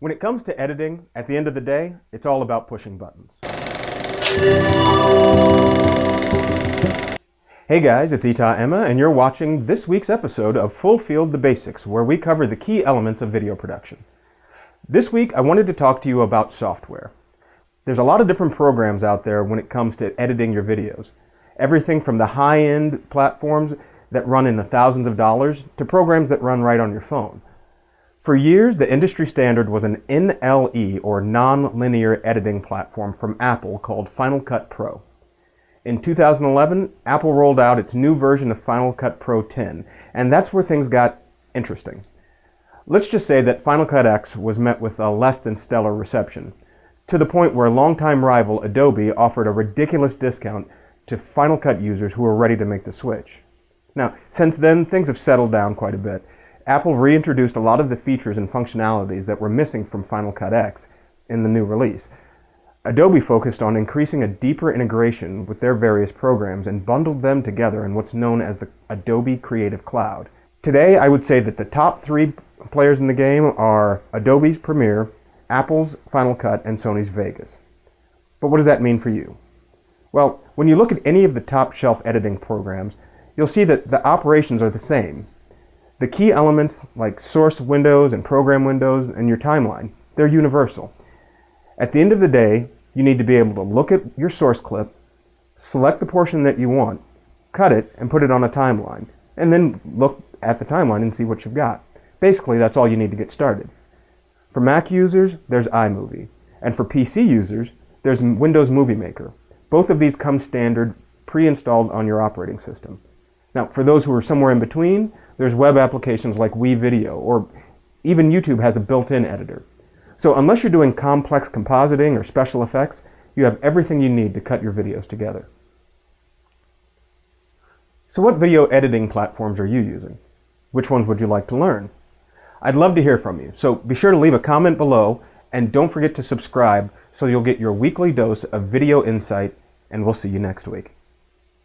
When it comes to editing, at the end of the day, it's all about pushing buttons. Hey guys, it's Udo-Ema, and you're watching this week's episode of Full Field the Basics, where we cover the key elements of video production. This week, I wanted to talk to you about software. There's a lot of different programs out there when it comes to editing your videos. Everything from the high-end platforms that run in the thousands of dollars to programs that run right on your phone. For years, the industry standard was an NLE, or non-linear editing platform from Apple called Final Cut Pro. In 2011, Apple rolled out its new version of Final Cut Pro 10, and that's where things got interesting. Let's just say that Final Cut X was met with a less than stellar reception, to the point where longtime rival Adobe offered a ridiculous discount to Final Cut users who were ready to make the switch. Now, since then, things have settled down quite a bit. Apple reintroduced a lot of the features and functionalities that were missing from Final Cut X in the new release. Adobe focused on increasing a deeper integration with their various programs and bundled them together in what's known as the Adobe Creative Cloud. Today, I would say that the top three players in the game are Adobe's Premiere, Apple's Final Cut, and Sony's Vegas. But what does that mean for you? Well, when you look at any of the top shelf editing programs, you'll see that the operations are the same. The key elements like source windows and program windows and your timeline, they're universal. At the end of the day, you need to be able to look at your source clip, select the portion that you want, cut it, and put it on a timeline, and then look at the timeline and see what you've got. Basically, that's all you need to get started. For Mac users, there's iMovie, and for PC users, there's Windows Movie Maker. Both of these come standard, pre-installed on your operating system. Now, for those who are somewhere in between, there's web applications like WeVideo, or even YouTube has a built-in editor. So unless you're doing complex compositing or special effects, you have everything you need to cut your videos together. So what video editing platforms are you using? Which ones would you like to learn? I'd love to hear from you, so be sure to leave a comment below, and don't forget to subscribe so you'll get your weekly dose of video insight, and we'll see you next week.